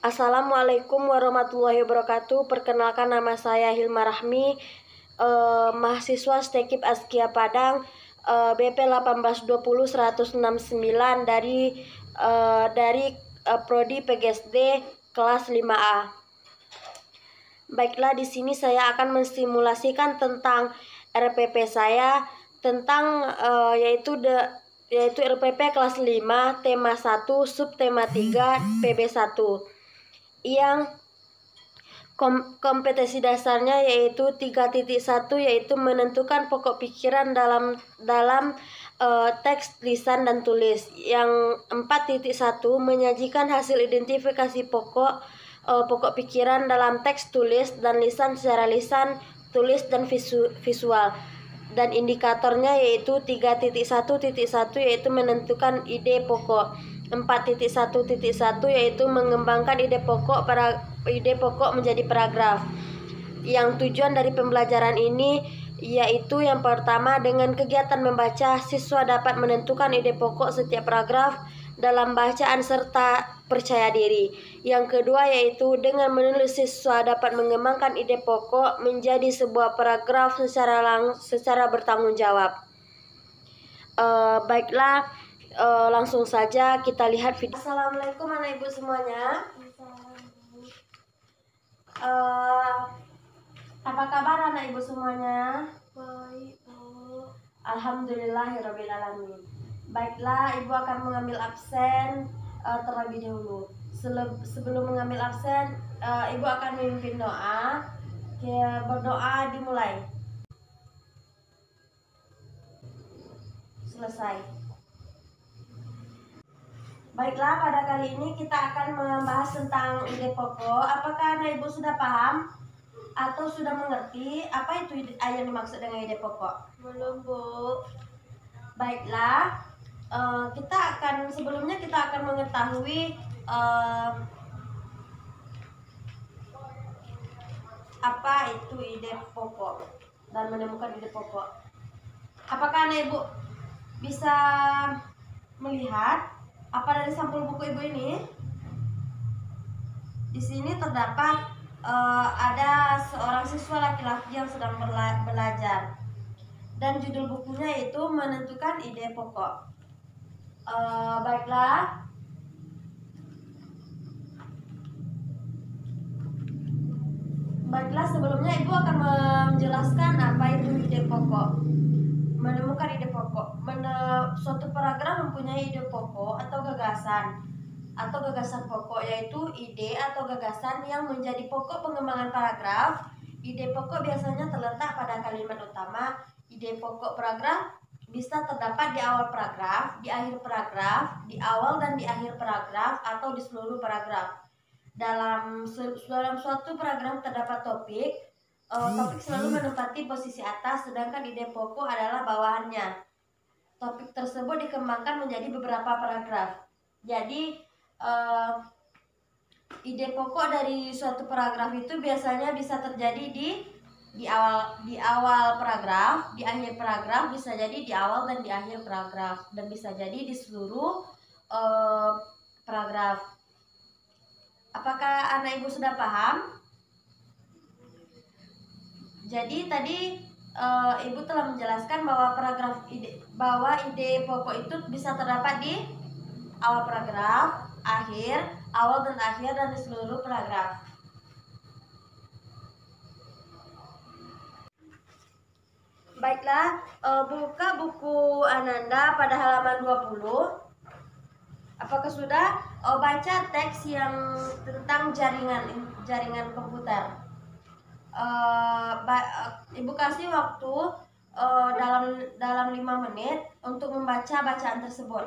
Assalamualaikum warahmatullahi wabarakatuh. Perkenalkan, nama saya Hilma Rahmi, mahasiswa STEKIP Askia Padang, BP 1820169 dari Prodi PGSD kelas 5A. Baiklah, di sini saya akan mensimulasikan tentang RPP saya tentang yaitu RPP kelas 5 tema 1 subtema 3 PB1 yang kompetensi dasarnya yaitu 3.1, yaitu menentukan pokok pikiran dalam teks lisan dan tulis. Yang 4.1 menyajikan hasil identifikasi pokok pikiran dalam teks tulis dan lisan secara lisan, tulis dan visual. Dan indikatornya yaitu 3.1.1 yaitu menentukan ide pokok. 4.1.1 yaitu mengembangkan ide pokok menjadi paragraf. Yang tujuan dari pembelajaran ini yaitu yang pertama, dengan kegiatan membaca, siswa dapat menentukan ide pokok setiap paragraf dalam bacaan serta percaya diri. Yang kedua yaitu dengan menulis, siswa dapat mengembangkan ide pokok menjadi sebuah paragraf secara bertanggung jawab. Baiklah, langsung saja kita lihat video. Assalamualaikum anak ibu semuanya. Apa kabar anak ibu semuanya? Baik, Bu. Alhamdulillahirabbil alamin. Baiklah, ibu akan mengambil absen terlebih dahulu. Sebelum mengambil absen, ibu akan memimpin doa. Berdoa dimulai. Selesai. Baiklah, pada kali ini kita akan membahas tentang ide pokok. Apakah anak ibu sudah paham atau sudah mengerti apa itu yang dimaksud dengan ide pokok? Belum, Bu. Baiklah, sebelumnya kita akan mengetahui apa itu ide pokok dan menemukan ide pokok. Apakah anak ibu bisa melihat apa dari sampul buku ibu ini? Di sini terdapat ada seorang siswa laki-laki yang sedang belajar, dan judul bukunya yaitu menentukan ide pokok. Baiklah, sebelumnya ibu akan menjelaskan apa itu ide pokok. Menemukan ide pokok. Suatu paragraf mempunyai ide pokok atau gagasan pokok, yaitu ide atau gagasan yang menjadi pokok pengembangan paragraf. Ide pokok biasanya terletak pada kalimat utama. Ide pokok paragraf bisa terdapat di awal paragraf, di akhir paragraf, di awal dan di akhir paragraf, atau di seluruh paragraf. Dalam suatu paragraf terdapat topik. Topik selalu menempati posisi atas, sedangkan ide pokok adalah bawahannya. Topik tersebut dikembangkan menjadi beberapa paragraf. Jadi ide pokok dari suatu paragraf itu biasanya bisa terjadi di awal paragraf, di akhir paragraf, bisa jadi di awal dan di akhir paragraf, dan bisa jadi di seluruh paragraf. Apakah anak ibu sudah paham? Jadi tadi ibu telah menjelaskan bahwa ide pokok itu bisa terdapat di awal paragraf, awal dan akhir, dan di seluruh paragraf. Baiklah, buka buku Ananda pada halaman 20. Apakah sudah baca teks yang tentang jaringan komputer? Ibu kasih waktu dalam 5 menit untuk membaca bacaan tersebut.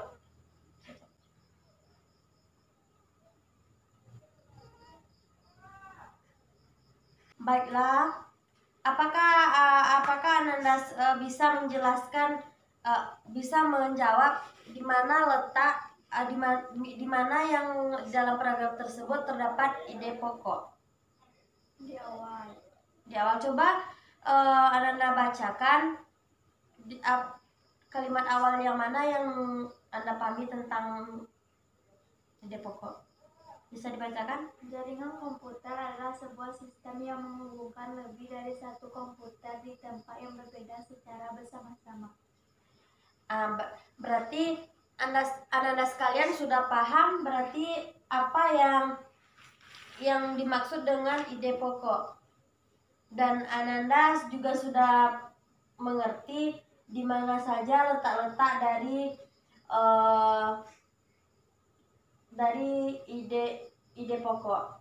Baiklah, apakah Ananda bisa menjelaskan, bisa menjawab di mana letak di mana yang dalam paragraf tersebut terdapat ide pokok? Di awal. Di awal. Coba Ananda bacakan kalimat awal yang mana yang Anda pahami tentang ide pokok. Bisa dibacakan? Jaringan komputer adalah sebuah sistem yang menghubungkan lebih dari satu komputer di tempat yang berbeda secara bersama-sama. Berarti Anda sekalian sudah paham berarti apa yang dimaksud dengan ide pokok. Dan Ananda juga sudah mengerti di mana saja letak-letak dari ide pokok.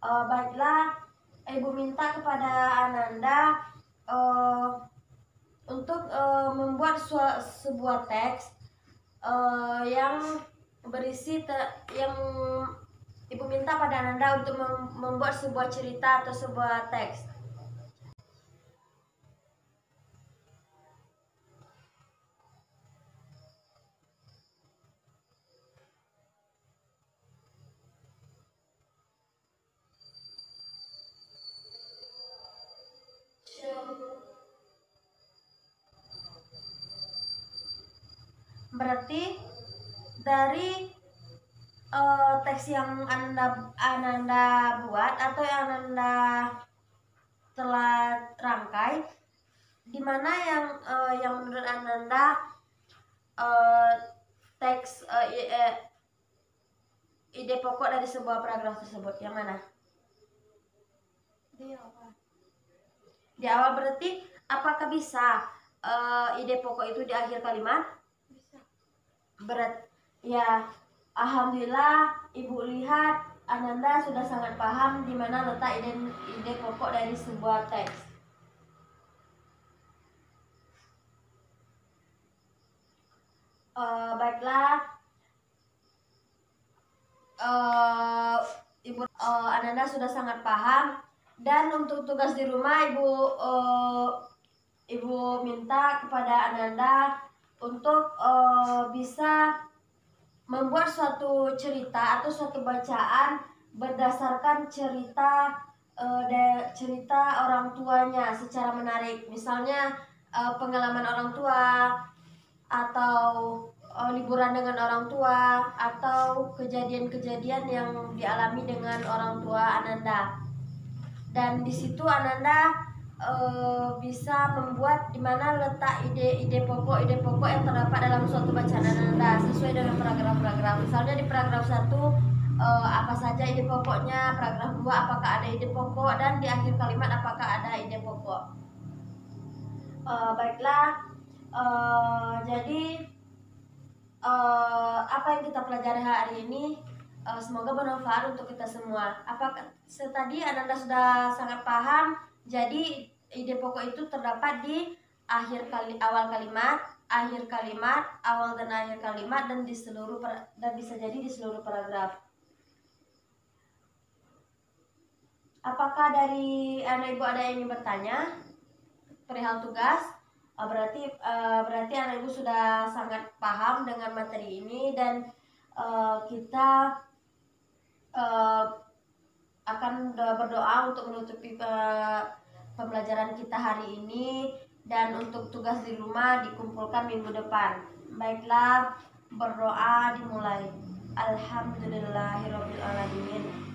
Baiklah, Ibu minta kepada Ananda untuk membuat sebuah teks yang berisi yang Ibu minta pada Ananda untuk membuat sebuah cerita atau sebuah teks. Berarti dari teks yang Ananda buat atau yang Ananda telah rangkai, di mana yang menurut Ananda teks ide pokok dari sebuah paragraf tersebut, yang mana? Di awal. Di awal berarti apakah bisa ide pokok itu di akhir kalimat? Bisa. Ya, alhamdulillah Ibu lihat Ananda sudah sangat paham di mana letak ide pokok dari sebuah teks. Baiklah, Ibu Ananda sudah sangat paham, dan untuk tugas di rumah Ibu minta kepada Ananda untuk bisa membuat suatu cerita atau suatu bacaan berdasarkan cerita orang tuanya secara menarik. Misalnya pengalaman orang tua, atau liburan dengan orang tua, atau kejadian-kejadian yang dialami dengan orang tua Ananda. Dan di situ Ananda bisa membuat di mana letak ide pokok yang terdapat dalam suatu bacaan Ananda sesuai dengan paragraf-paragraf. Misalnya di paragraf 1 apa saja ide pokoknya, paragraf 2 apakah ada ide pokok, dan di akhir kalimat apakah ada ide pokok. Baiklah, jadi apa yang kita pelajari hari ini semoga bermanfaat untuk kita semua. Apakah tadi Ananda sudah sangat paham? Jadi ide pokok itu terdapat di awal kalimat, akhir kalimat, awal dan akhir kalimat, dan bisa jadi di seluruh paragraf. Apakah dari anak ibu ada yang ingin bertanya perihal tugas? Berarti anak ibu sudah sangat paham dengan materi ini, dan kita akan berdoa untuk menutupi pembelajaran kita hari ini, dan untuk tugas di rumah dikumpulkan minggu depan. Baiklah, berdoa dimulai. Alhamdulillahirobbilalamin.